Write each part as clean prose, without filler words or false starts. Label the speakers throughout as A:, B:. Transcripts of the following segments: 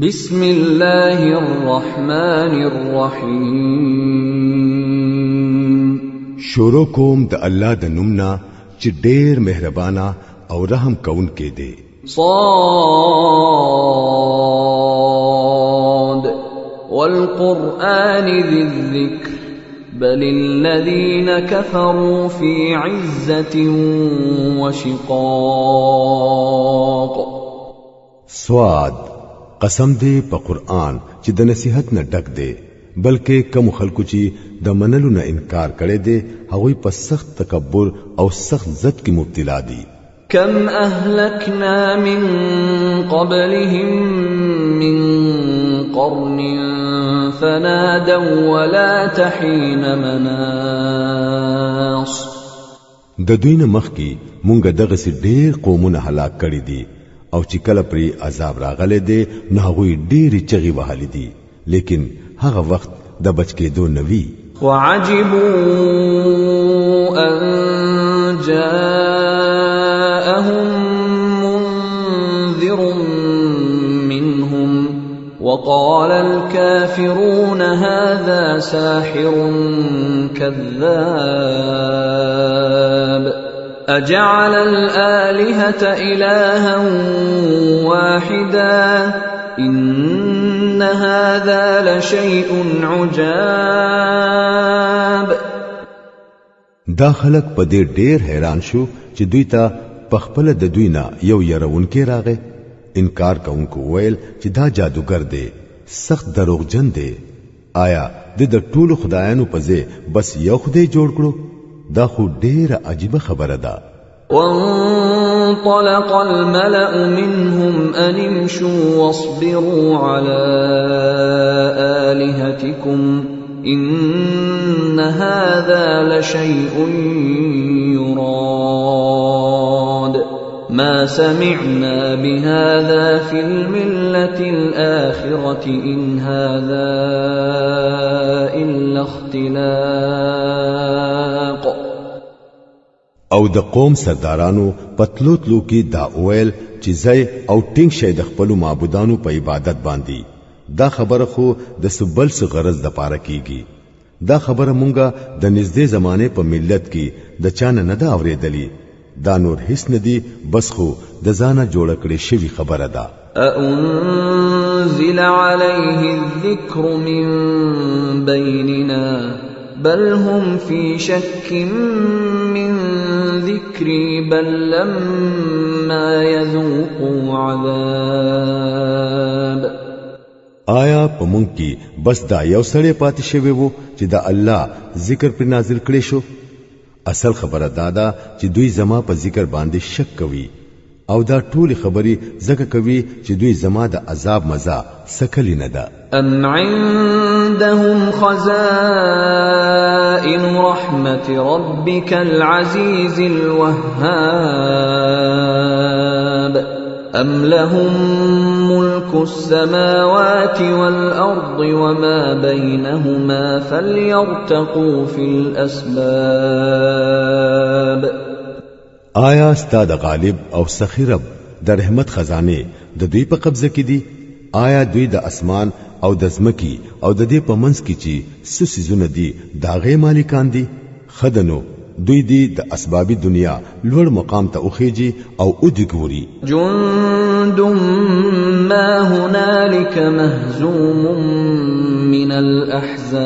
A: بسم الله الرحمن الرحیم.
B: شروع کوم د الله د نومنا چې ډېر مهربانا او رحم کون کې دی.
A: صاد والقرآن ذي الذكر بل الذين كفروا في عزة وشقاق.
B: سواد قسم دی په قرآن چې د نصیحت نه ډک دی، بلکې کوم خلکو چې د منلو نه انکار کړي دي هغوی په سخت تکبر او سخت ضد کې مبتلا دي.
A: كم أهلكنا من قبلهم من قرن فنادوا ولا تحين مناص.
B: د دوی نه مخکې مونږ دغه سي ډېر قومونه هلاک کړي دي او چې کله پرې عذاب راغله دي نو هغوی ډېری چغې وهلې دي، لیکن هغه وخت د بچ کېدو نوي.
A: وعجبوا أن جاءهم منذر منهم وقال الكافرون هذا ساحر كذاب أجعل الآلهة إلها واحدا إن هذا لشيء عجاب.
B: دا خلق په دې ډېر حیران شو چې دوی ته پخپل د دوی نه یو يرونکې راغې. انکار کوونکو ویل چې دا جادوګر دی، سخت دروغجن دی. آیا د ټولو خدایانو په ځای بس یو خدای جوړ کړو؟ دا خو ډېره عجیبه خبره ده.
A: وانطلق الملأ منهم أن امشوا واصبروا على آلهتكم إن هذا لشيء يراد ما سمعنا بهذا في الملة الآخرة إن هذا إلا اختلاق.
B: او د قوم سردارانو پتلو تلو کې دا اویل چې زای او ټینګ شه د خپل معبودانو په عبادت باندې. دا خبره خو د سبل څه غرض د پاره کیږي. دا خبره مونږه د نږدې زمانه په ملت کې د چانه نه دا اورېدلې. دا نور هیڅ ندی، بس خو د ځانه جوړ کړې شوی خبره ده.
A: أأنزل عليه الذكر من بيننا بل هم في شك من ذكري بل لما يذوقوا عذاب.
B: آیا په مونږ کې بس دا یو سړی پاتې شوی وو چې دا الله ذکر پر نازل کړي شو؟ اصل خبره دا ده چې دوی زما په ذکر باندې شک کوي او دا ټول خبري زکه کوي چې دوی زما د عذاب مزه سکلی نه ده.
A: أم عندهم خزائن رحمة ربك العزيز الوهاب أم لهم ملك السماوات والأرض وما بينهما فليرتقوا في الأسباب.
B: آیا استاد غالب او سخی رب د رحمت خزانه د دوی په قبضه کې دي؟ آیا دوی د اسمان او د ځمکې او د دې په منځ کې چې سسي زونه دي داغه مالکان دي؟ خدنو دوی دي د اسبابي دنیا لوړ مقام ته اوخیږي او ودی ګوري.
A: جند ما هنالك مهزوم من الاحزاب.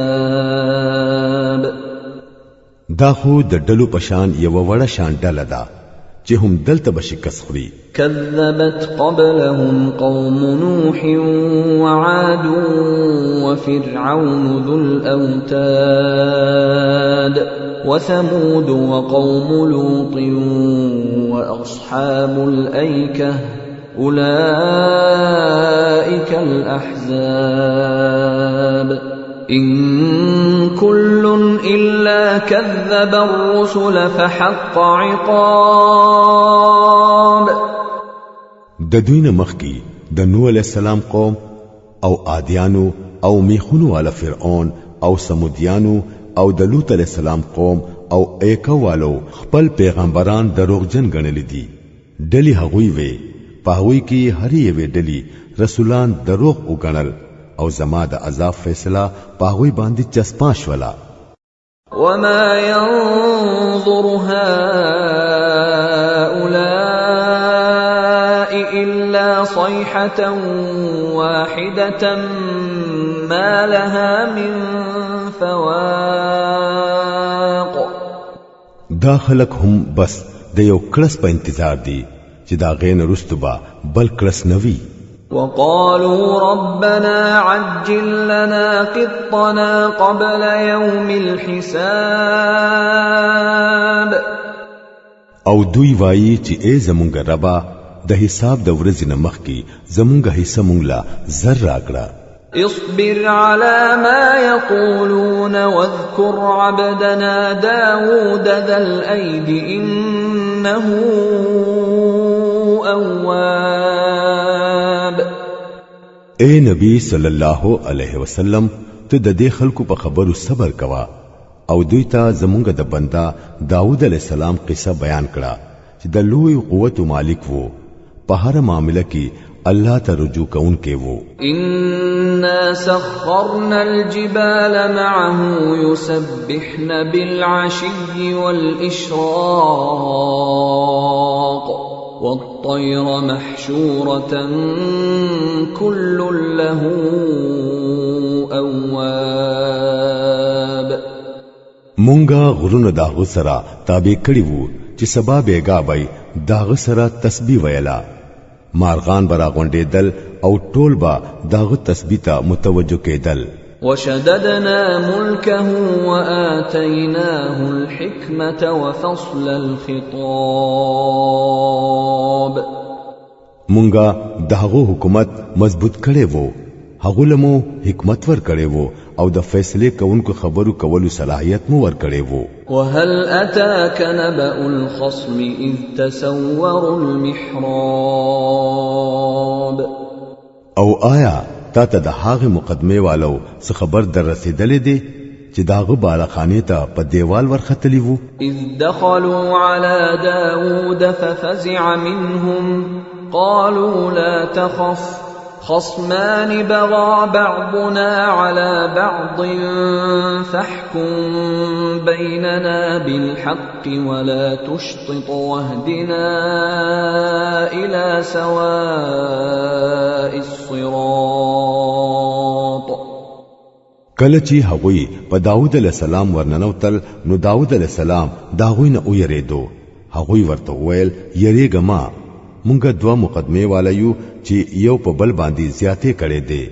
B: دا خو د ډلو پشان یو وړه شان ډله ده چې هم دلته بشکست خوري.
A: كذبت قبلهم قوم نوح وعاد وفرعون ذو الأوتاد وثمود وقوم لوط وأصحاب الأيكة أولئك الأحزاب. إن كل إلا كذب الرسل فحق عقاب.
B: د دوی نه مخکې د نوح علیہ السلام قوم او عادیانو او میخونو والا فرعون او سمودیانو او د لوط علیہ السلام قوم او ایکو والو خپل پیغمبران دروغجن ګڼل دي. ډلی هغوی وې په هغوی کې هر یوې ډلی رسولان دروغ وګڼل او زما د عذاب فیصله پاغوی باندې چسپا شولا.
A: وما ينظر هؤلاء إلا صيحة واحدة ما لها من فواق.
B: دا خلق هم بس د یو کلس په انتظار دي چې دا غین رستبا بل کلس نوي.
A: وقالوا ربنا عجل لنا قطنا قبل يوم الحساب.
B: او دوی وایي چې ای زمونږ ربا د حساب د ورځې نه مخکې زمونږ حصہ مونږ لا زر راکړه.
A: اصبر على ما يقولون واذكر عبدنا داود ذا الأيد إنه أواب.
B: اے نبی صلی الله علیه وسلم ته د دې خلکو په خبرو صبر کوا او دوی ته زمونږ د بندا داود علیہ السلام قصه بیان کړه چې د لوی قوت مالک وو په هر معاملې کې الله ته رجوع کوونکی وو.
A: إنا سخرنا الجبال معه يسبحن بالعشي والإشراق والطير محشورة كل له أواب.
B: مونږه غرونه داغه سره تابع کړی وو چې سبا بیګا بای داغه سره تسبیح ویلا. مارغان برا غونډېدل او ټول با داغه تسبیح ته متوجه کېدل.
A: وشددنا ملكه وآتيناه الحكمة وفصل الخطاب.
B: مونږه داغه حکومت مضبوط کړي وو، هغه لمو حکمت ور کړي وو او د فیصله کوونکو خبرو کولو صلاحیت مو ور کړي وو.
A: وهل أتاك نبأ الخصم إذ تسوروا المحراب.
B: او آیا تا ته د هغه مقدمه والو څه خبر در رسیدلې دي چې داغه بالخانه ته په دیوال ورختلی وو؟
A: إذ دخلوا على داود ففزع منهم قالوا لا تخف خصمان بغى بعضنا على بعض فاحكم بيننا بالحق ولا تشطط واهدنا إلى سواء الصراط.
B: کله چې هغوی په داود علیہ السلام ورننوتل نو داود علیہ السلام داغوی نه ویریدو. هغوی ورته ویل یریګما مونږه دوا مقدمه والایو چې یو په بل باندې زیاتې کړي دي.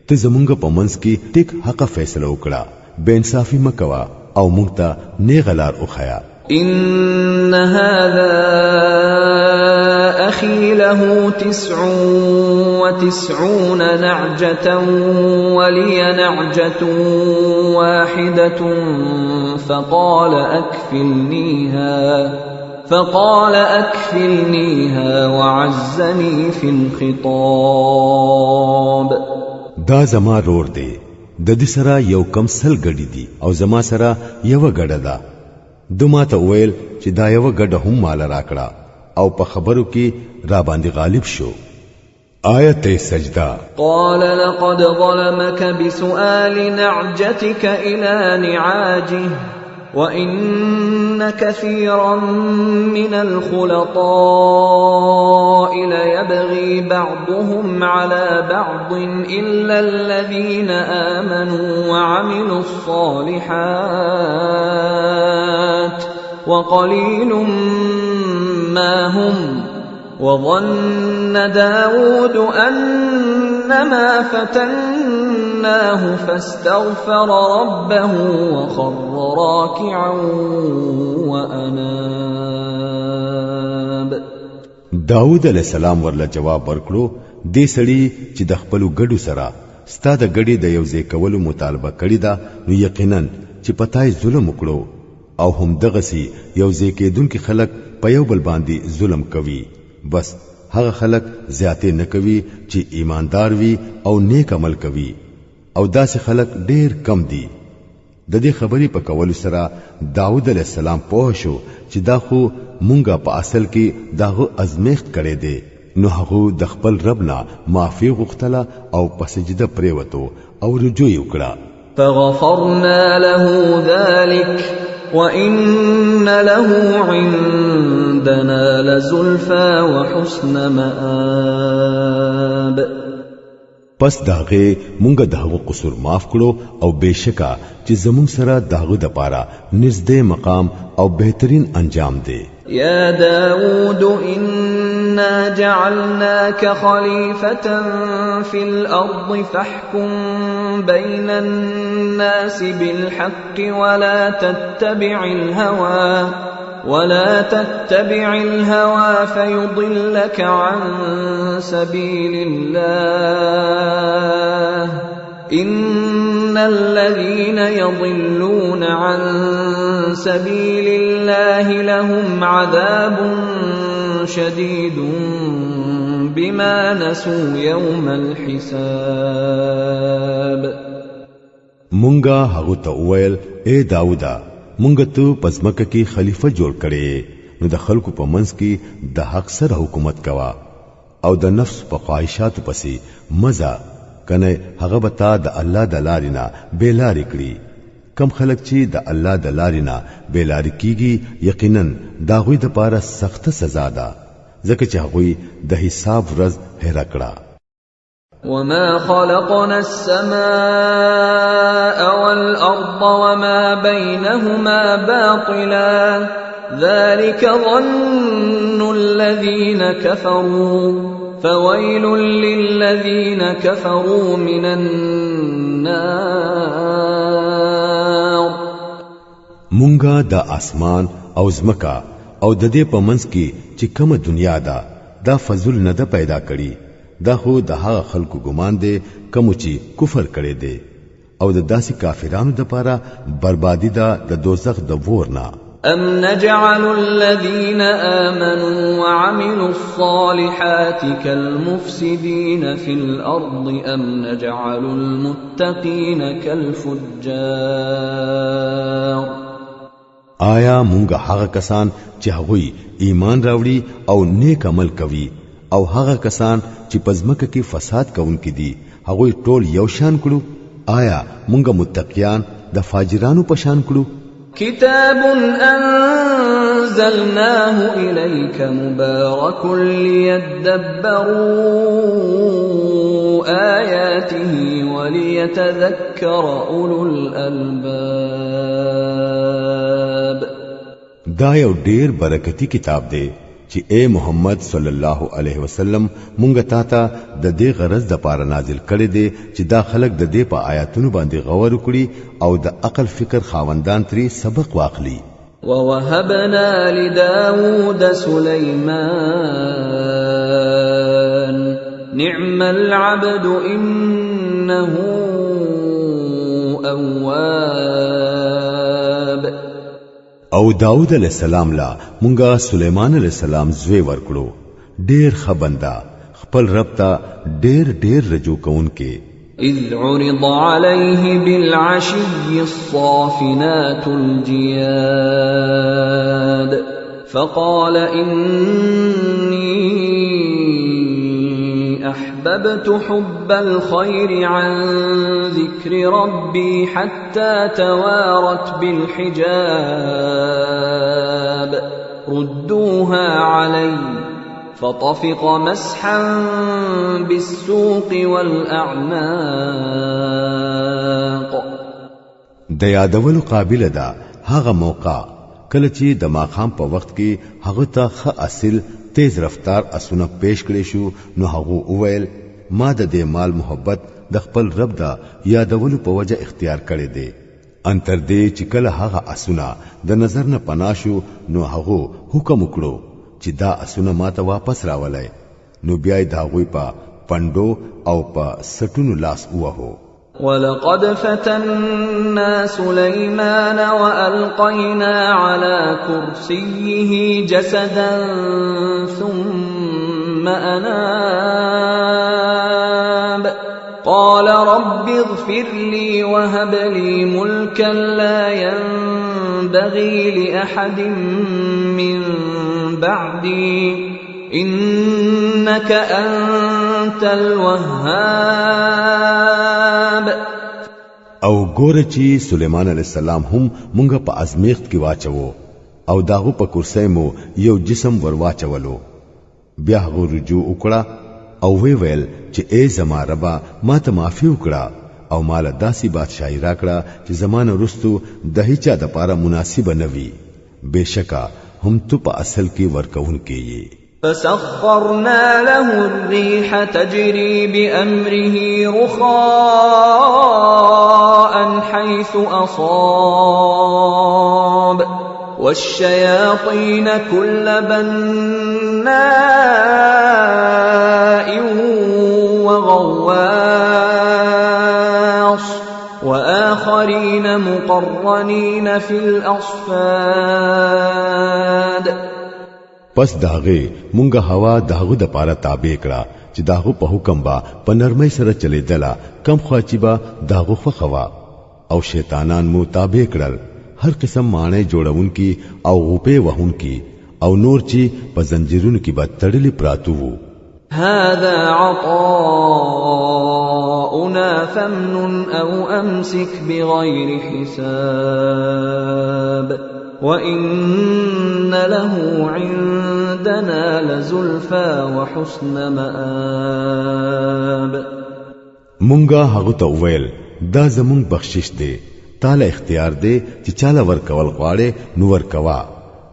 B: ته زمونږ په منځ کې ټیک حق فیصله وکړه، بے انصافي مکوا او مونږ ته نیغلار اوخیا.
A: إن هذا أخي له 99 نعجة ولي نعجة واحدة فقال أكفلنيها وعزني في الخطاب.
B: دا زما رور دی، د دې سره یو کم سل غړي دي او زما سره یو غړه ده. دما ته ویل چې دا یو غړه هم مال راکړه او په خبرو کې را باندې غالب شو. آیت سجدہ.
A: قال لقد ظلمك بسؤال نعجتك إلى نعاجه وإن كثيرا من الخلطاء ليبغي بعضهم على بعض إلا الذين آمنوا وعملوا الصالحات وقليل ما هم. وظن داود أنما فتناه فاستغفر ربه وخر راكعا وأناب.
B: داود علیہ السلام ورله جواب ورکړو دې سړي چې د خپل ګډو سره ستاد غړي د یو ځای کولو مطالبه کړې ده نو یقینا چې پتاي ظلم وکړو او هم دغه سي یو ځای کېدونکو خلک په یو بل باندې ظلم کوي. بس هغه خلک زیاتې نه کوي چې ایماندار وي او نیک عمل کوي او داسې خلک ډېر کم دي. د دې خبرې په کولو سره داود علیہ السلام پوه شو چې دا خو مونږه په اصل کې داغه ازمیخت کړي دي نو هغه د خپل ربنا معافي غوښتله او په سجده پریوتو او رجوع وکړه.
A: فغفرنا له ذلك وإن له عندنا لزلفى وحسن مآب.
B: پس داغه مونږ دغه قصور معاف کړو او بهشکه چې زمونږ سره داغه د پاره نږدې مقام او بهترین انجام دی.
A: يا داود إنا جعلناك خليفة في الأرض فاحكم بين الناس بالحق ولا تتبع الهوى فيضلك عن سبيل الله إن الذين يضلون عن سبيل الله لهم عذاب شديد بما نسوا يوم الحساب.
B: مونږه هغه ته وویل اے داودا مونږ ته پزمکه کې خلیفہ جوړ کړي نو د خلکو په منځ کې د حق سره حکومت کوا او د نفس په خواهشاتو پسې مزه کنه هغه به تا د الله د لارې نه بیلاری کړي. کم خلک چې د الله د لارې نه بیلاری کیږي یقینا دا غوی د پاره سخت سزا ده ځکه چې هغه د حساب ورځ هېر کړه.
A: وما خلقنا السماء والأرض وما بينهما باطلا ذلك ظن الذين كفروا فويل للذين كفروا من النار.
B: مونږه د اسمان او زمکا او د دې په منځ کې چې کومه دنیا ده دا فضل نه ده پیدا کړي. دا خو د هغه خلکو ګمان دی کوم چې کفر کړي دي او د داسې کافرانو د پاره بربادي ده د دوزخ د ور نه.
A: أم نجعل الذين آمنوا وعملوا الصالحات كالمفسدين في الأرض أم نجعل المتقين كالفجار.
B: آیا مونږه هغه کسان چې هغوی ایمان راوړي او نیک عمل کوي او هغه کسان چې پزمکه کې فساد کوونکي دي هغوی ټول یو شان کړو؟ آیا مونږه متقیان د فاجرانو په شان کړو؟
A: كتاب أنزلناه إليك مبارك ليدبروا آياته وليتذكر أولو الألباب.
B: دا یو ډیر برکتی کتاب دی چې اے محمد صلی الله علیه وسلم مونږ ته د دې غرض د پاره نازل کړي دي چې دا خلک د دې په آیاتونو باندې غور وکړي او د عقل فکر خاوندان تری سبق واخلي.
A: ووهبنا لداود سليمان نعم العبد إنه أواب.
B: او داود علیہ السلام لا مونږه سليمان علیہ السلام زوی ورکړو ډیر خبندا خپل رب ته ډیر رجوع کوونکې.
A: إذ عرض عليه بالعشي الصافنات الجياد فقال إني أحببت حب الخير عن ذكر ربي حتى توارت بالحجاب ردوها علي فطفق مسحا بالسوق والأعناق.
B: د یادولو قابل ده هغه موقع کله چې د ماخام په وخت کې هغه ته خ اصل تیز رفتار اسونه پیش کړي شو نو هغه اویل ما د دې مال محبت د خپل رب دا یادولو په وجه اختیار کړي دي. انتر دې چې کله هغه اسونه د نظر نه پناشو نو هغه حکم وکړو چې دا اسونه ماته واپس راولای نو بیا دا غوي په پندو او په سټونو لاس ووهو.
A: ولقد فتنا سليمان وألقينا على كرسيه جسدا ثم أناب قال رب اغفر لي وهب لي ملكا لا ينبغي لأحد من بعدي إنك أنت الوهاب.
B: او ګوره چې سليمان عليه السلام هم مونږه په ازمیخت کې واچو او داغه په کرسۍ مو یو جسم ورواچولو. بیا هغه رجوع وکړه او ویل چې ای زما ربا ما ته معافي وکړه او مال داسي بادشاہي راکړه چې زمانه رستو د هیچا د پاره مناسب نه وي. بشکا هم تو په اصل کې ورکون کېږي.
A: فسخرنا له الريح تجري بأمره رخاء حيث أصاب والشياطين كل بناء وغواص وآخرين مقرنين في الأصفاد.
B: پس داغه مونږه هوا داغه د پاره تابع کړه چې داغه په حکم با په نرمۍ سره چلی دلا کم خواچی با داغه خوا او شیطانان مو تابع کړل هر قسم معنی جوړون کی او غوپه وهون کی او نور چی په زنجیرونو کې با تړلی پراتو وو.
A: هذا عطاؤنا فامنن او امسك بغير حساب وإن له عندنا لزلفى وحسن مآب.
B: مونږه هغه ته ویل دا زمون بخشش دی، تاله اختیار دی چې چاله ورکول غواړي نو ورکوا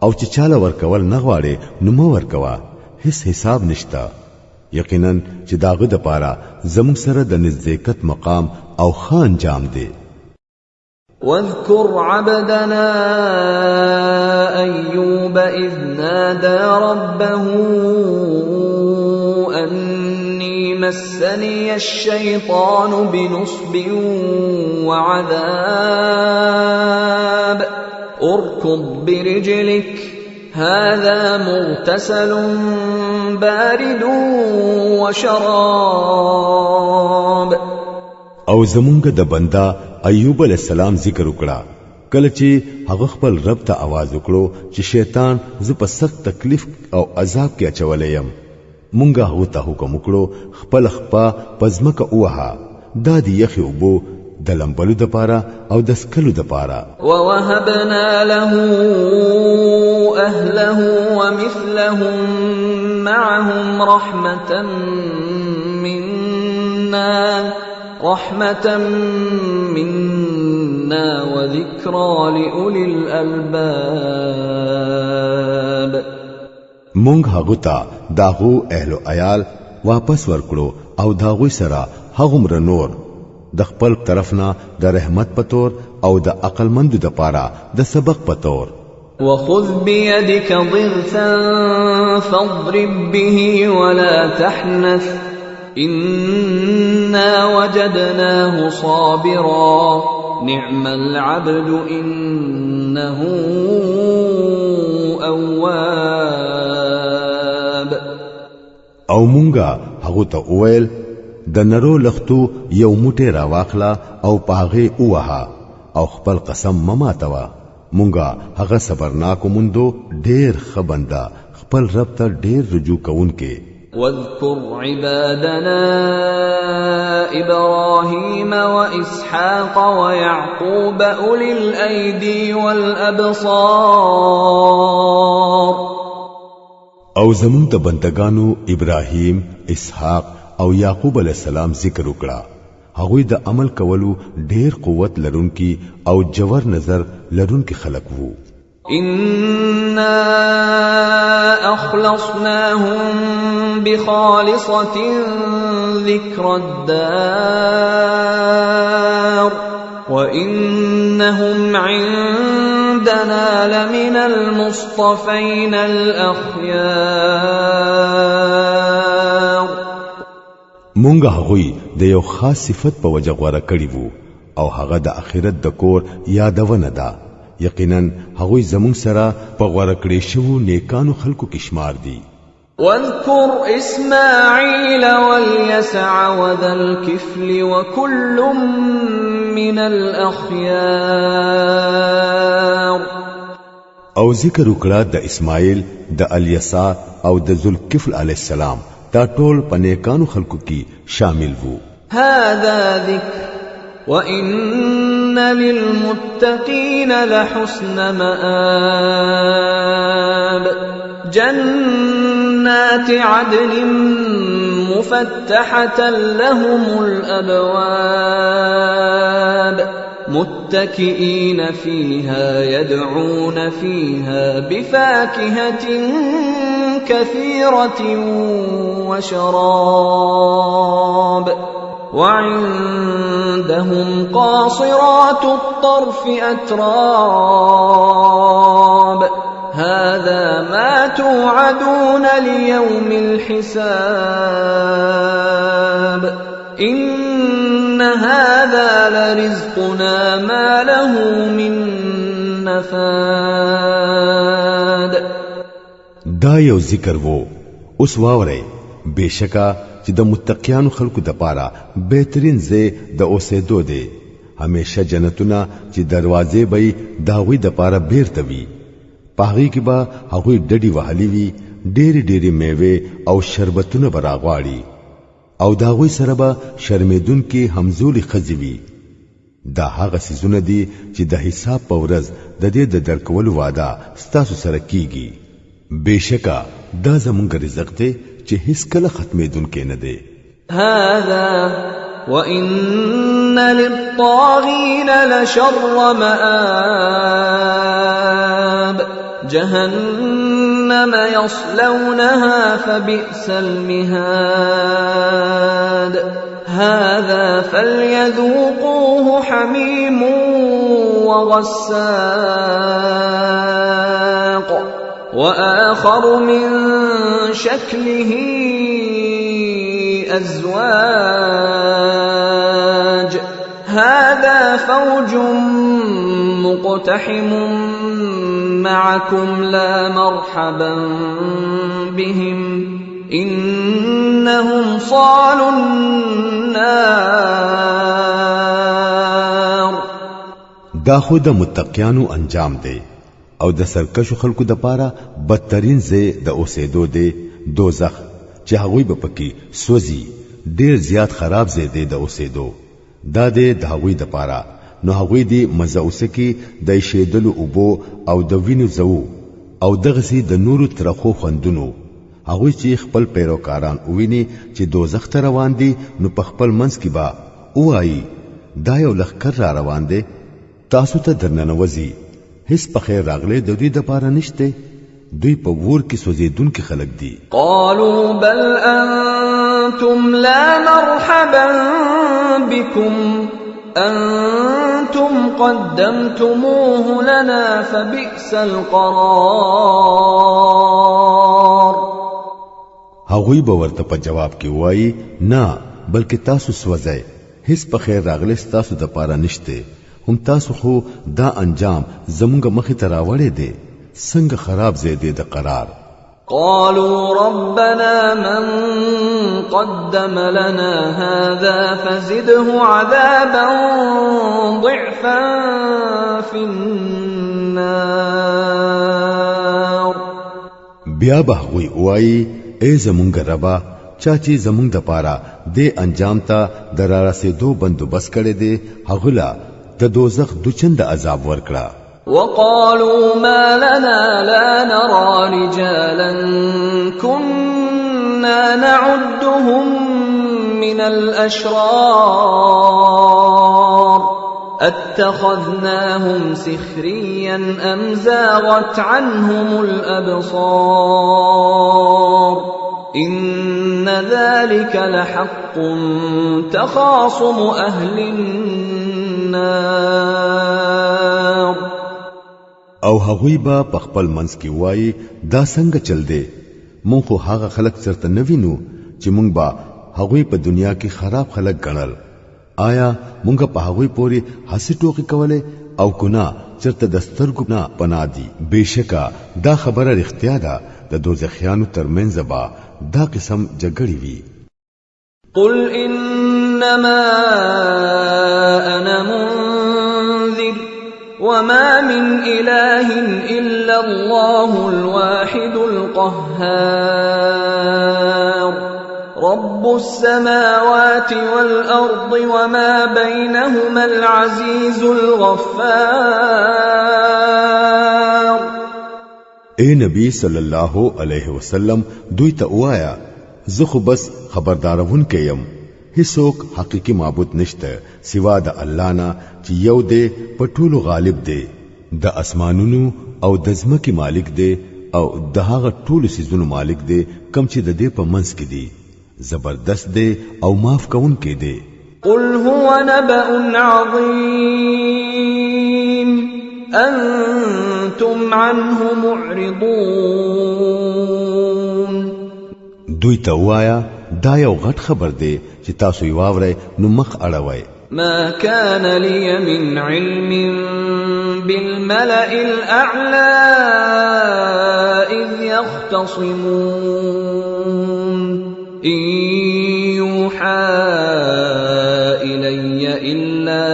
B: او چې چاله ورکول نه غواړي نو مو ورکوا، هیڅ حساب نشتا. یقینا چې داغه د پاره زمون سره د نزدېکت مقام او خان جام دی.
A: واذكر عبدنا أيوب إذ نادى ربه أني مسني الشيطان بنصب وعذاب اركض برجلك هذا مغتسل بارد وشراب.
B: او زمونږ د بندا ایوب علیہ السلام ذکر وکړه کله چې هغه خپل رب ته आवाज وکړو چې شیطان ز په سخت تکلیف او عذاب کې اچولې يم. مونږه هغه ته حکم وکړو خپل خپا پزمکه اوها د دې یخي وبو د لمبلو د پاره او د سکلو د پاره.
A: ووهبنا له اهله ومثلهم معهم رحمة منا وذكرى لأولي الألباب.
B: مونږ هغه ته داغو اهل عیال واپس ورکړو او داغو سره هغه نور د خپل طرفنا د رحمت پتور او د عقل مند د پاره د سبق پتور.
A: وخذ بيدك ضغثا فاضرب به ولا تحنث إنا وجدناه صابرا نعم العبد إنه أواب.
B: او مونږه هغه ته وویل د نرو لختو یو موټه راواخلا او پاغه اوها او خپل قسم مماتوا. مونږه هغه صبرناک مندو ډیر خبندا خپل رب ته ډیر رجوع کوونکې.
A: واذكر عبادنا إبراهيم وإسحاق ويعقوب أولي الأيدي والأبصار.
B: او زمون ته بندگانو ابراهيم اسحاق او یعقوب علیہ السلام ذکر وکړه. هغوی د عمل کولو ډیر قوت لرونکي او جوور نظر لرونکي خلق وو.
A: إنا أخلصناهم بخالصة ذكر الدار وإنهم عندنا لمن المصطفين الأخيار.
B: مونږه هغوی د یو خاص صفت په وجه غوړه کړی وو او هغه د آخرت د کور یادونه ده. یقینا هغوی زمون سره په غوړه کړی شوو نیکانو خلکو کې شمار دي.
A: واذكر إسماعيل واليسع وذا الكفل وكل من الأخيار.
B: او ذکر وکړه د اسماعیل د الیسا او د ذوالکفل علی السلام دا ټول په نیکانو خلقو کې شامل وو.
A: هذا ذکر وَإِنَّ لِلْمُتَّقِينَ لَحُسْنَ مَآبٍ جَنَّاتِ عَدْنٍ مُفَتَّحَةً لَهُمُ الْأَبْوَابُ مُتَّكِئِينَ فِيهَا يَدْعُونَ فِيهَا بِفَاكِهَةٍ كَثِيرَةٍ وَشَرَابٍ وعندهم قاصرات الطرف أتراب هذا ما توعدون ليوم الحساب إن هذا لرزقنا ما له من نفاد.
B: دا یو ذکر وو. اوس واورئ بشکا چې د متقیانو خلکو د پاره بهترین ځای د اوسېدو دی. همیشه جنتونه چې دروازې به داوی د پاره بیرته وي. پاغي کې به هغوی ډډي وهلي وي، ډېری ډېری میوه او شربتونه براغواړي او داوی سره به شرمېدون کې همزولي خځوي. دا هغه سيزونه دي چې د حساب په ورځ د دې د درکولو وعده ستاسو سره کیږي. بشکا دا زمونږ رزق دی چې هیڅ کله ختمېدونکې نه دی.
A: هذا وَإِنَّ لِلطَّاغِينَ لَشَرَّ مَآبٍ جَهَنَّمَ يَصْلَوْنَهَا فَبِئْسَ الْمِهَادُ هَذَا فَلْيَذُوقُوهُ حَمِيمٌ وَغَسَّاقٌ وآخر من شكله أزواج هذا فوج مقتحم معكم لا مرحبا بهم إنهم صالوا النار.
B: دا خود متقیانو انجام دی او د سرکشو خلکو د پاره بدترین ځای د اوسېدو دی دوزخ چې هغوی به پکې سوځي. ډیر زیات خراب ځای دی د اوسېدو. دا دی د هغوی د پاره نو هغوی دی مزه اوسکی د شیدلو اوبو او د وینو زو او دغسی د نورو ترخو خوندونو. هغوی چې خپل پیروکاران وویني چې دوزخ ته روان دي نو په خپل منځ کې با وایي دا یو لخر را روان دی، تاسو ته درننوځي. هیڅ په خیر راغله د دوی د پاره نشته. دوی په ور کې سوځیدون کې خلق دي.
A: قالوا بل انتم لا مرحبا بكم انتم قدمتموه لنا فبئس القرار.
B: هغوی به ورته په جواب کې وایي نه بلکې تاسو سوځئ. هیڅ په خیر راغله تاسو د پاره نشته. هم تاسو خو دا انجام زمونږ مخې ته راوړې دي. څنګه خراب زیاده د قرار.
A: قالوا ربنا من قدم لنا هذا فزده عذابا ضعفا في النار.
B: بیا به وای ای زمونږ ربا چا چې زمونږ د پاره د انجام ته درارسېدو بندوبست کړي دي هغه د دوزخ دوچند عذاب ورکړه.
A: وقالوا ما لنا لا نرى رجالا كنا نعدهم من الأشرار اتخذناهم سخريا أم زاغت عنهم الأبصار إن ذلك لحق تخاصم أهل النار.
B: او هغوی با په خپل منځ کې وایي دا څنګه چل دی. مونږ خو هغه خلک چرته نه وینو چې مونږ با هغوی په دنیا کې خراب خلک ګڼل. آیا مونږ په هغوی پورې حسي ټوکی کوله او کنا چرته د سترګو نه پنا دي. بشکا دا خبره اختیا ده د دوزخیانو ترمنځ با دا قسم جګړې وي.
A: قل انما انا منذر و وما من إله إلا الله الواحد القهار رب السماوات والأرض وما بينهما العزيز الغفار.
B: اے نبی صلی الله علیه وسلم دوی ته وایا زه خو بس خبردارون کيم هیڅوک حقيقي معبود نشته سوا د الله نه چې یو دی په ټولو غالب دی د اسمانونو او د ځمکې مالک دی او د هغه ټولو سيزونو مالک دی کم چې د دې په منځ کې دی زبردست دی او معاف کوونکی دی.
A: قل هو نبأ عظيم أنتم عنه معرضون.
B: دوی ته وایا دا یو غټ خبر دی چې تاسو یې واورئ نو مخ اړوئ.
A: ما كان لي من علم بالملأ الأعلى إذ يختصمون إن يوحى إلي إلا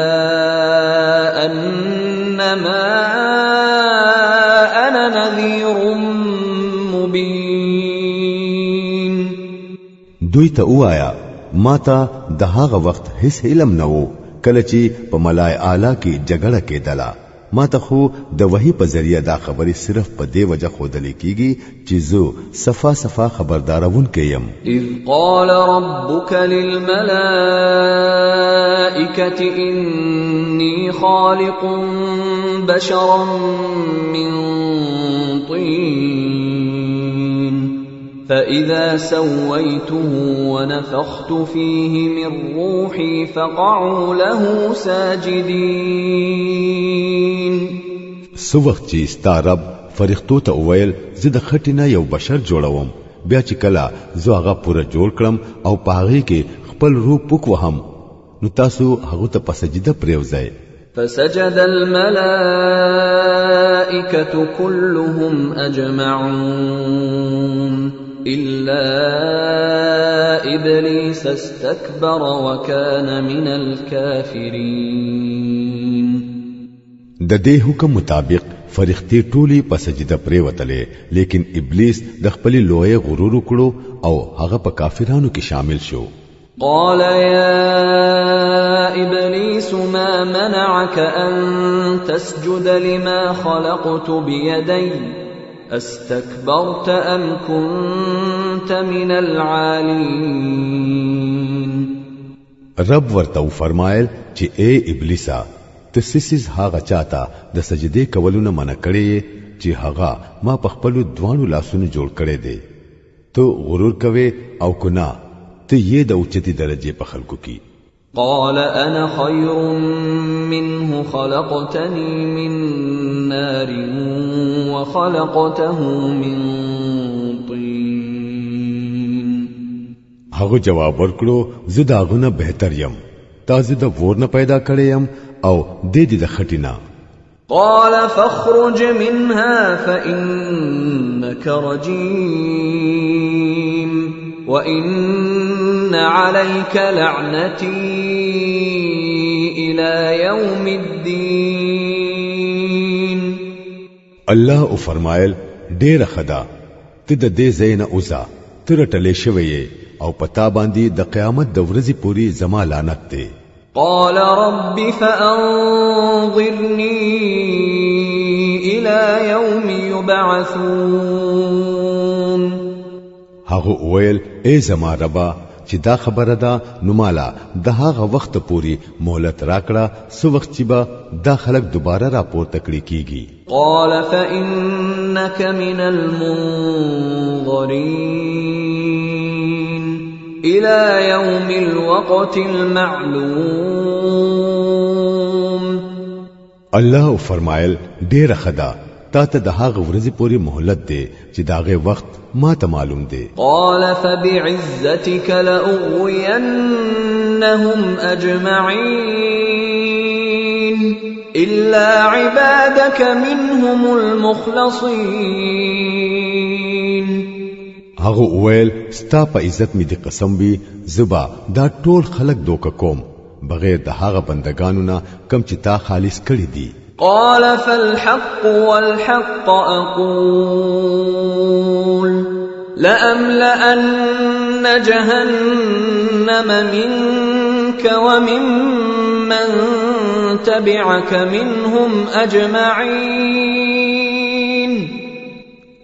A: أنما أنا نذير مبين.
B: دوی ته وایا ماته د هغه وخت هیڅ علم نه وو کله چې په ملای اعلی کې جګړه کېدله ماته خو د وحی په ذریعہ دا خبرې صرف په دې وجه خودلې کیږي چې زه صفا صفا خبردارون کېم.
A: اذ قال ربك للملائكة إني خالق بشرا من طين فإذا سويته ونفخت فيه من روحي فقعوا له ساجدين.
B: سو وخت چې ستا رب فرښتو ته وویل زه د خټینه یو بشر جوړوم بیا چې کله زه هغه پوره جوړ کړم او په هغه کې خپل روح پوک وهم نو تاسو هغه ته په سجده پریوځئ.
A: فسجد الملائكة كلهم أجمعون إلا إبليس استكبر وكان من الكافرين.
B: د دې حکم مطابق فرښتې ټولي په سجده پریوتلې لیکن ابلیس د خپل لوی غرور وکړو او هغه په کافرانو کې شامل شو.
A: قال يا إبليس ما منعك أن تسجد لما خلقت بيدي استكبرت أم كنت من العالين.
B: رب ورته فرمایل چې اے ابلیسا تسسیز هغه چاته د سجدې کولونه منع کړي چې هغه ما په خپل دوانو لاسونو جوړ کړي دي ته غرور کوي او کنا ته یې د اوچتي درجه په خلکو کې.
A: قال أنا خير منه خلقتني من نار وخلقته من طين.
B: هغه جواب ورکړو زه داغونه بهتر يم تاسو د ورنه پیدا کړی يم او د دې د خټینا.
A: قال فاخرج منها فإنك رجيم وإن عليك لعنتي إلى يوم الدين.
B: الله او فرمایل ډېر خدا ته د دې زین اوزا ترټلې شوی او پتا باندې د قیامت د ورځې پوری زما لعنت دی.
A: قال رب فأنظرني إلى يوم يبعثون.
B: هغه ویل اے زما ربا چې دا خبره ده نو مالا د هغه وخت پوری مهلت راکړه سو وخت چې به دا خلک دوباره راپورته کړي کیږي.
A: قال فإنك من المنظرين إلى يوم الوقت المعلوم.
B: الله فرمایل ډېر خدا تا ته د هغه ورځې پوری مهلت دی چې داغه وخت ما ته معلوم دی.
A: قال فبعزتك لأغوينهم أجمعين إلا عبادك منهم المخلصين.
B: هغه ویل ستا په عزت می دی قسم وي زبا دا ټول خلق دوک کوم بغیر د هغه بندگانو نه کم چې تا خالص کړی دي.
A: قال فالحق والحق أقول لأملأن جهنم منك وممن تبعك منهم أجمعين.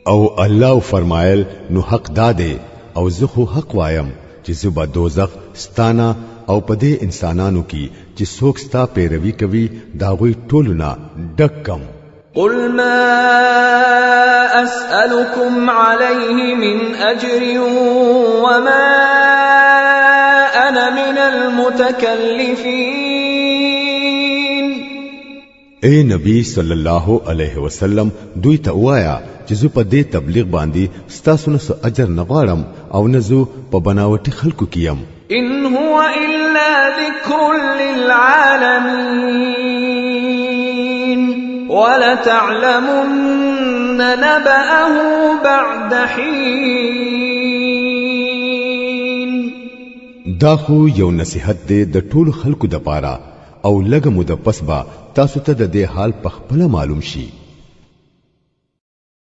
B: او الله فرمایل نو حق داده او زه خو حق وایم چې زبا دوزخ ستانا او پدې انسانانو کې چې څوک ستا پیروي کوي داغوی ټولنا ډکم.
A: قل ما أسألكم عليه من أجر وما أنا من المتكلفين.
B: اے نبی صلی الله علیه وسلم دوی ته وایا چې زه په دې تبلیغ باندې ستاسو نه اجر نه غواړم او نه زه په بناوټي خلکو کیم.
A: إن هو إلا ذكر للعالمين ولتعلمن نبأه بعد حين.
B: دا خو یو نصیحت دی د ټولو خلکو د پاره او لږه مده پس با تاسو ته د دې حال په خپل معلوم شي.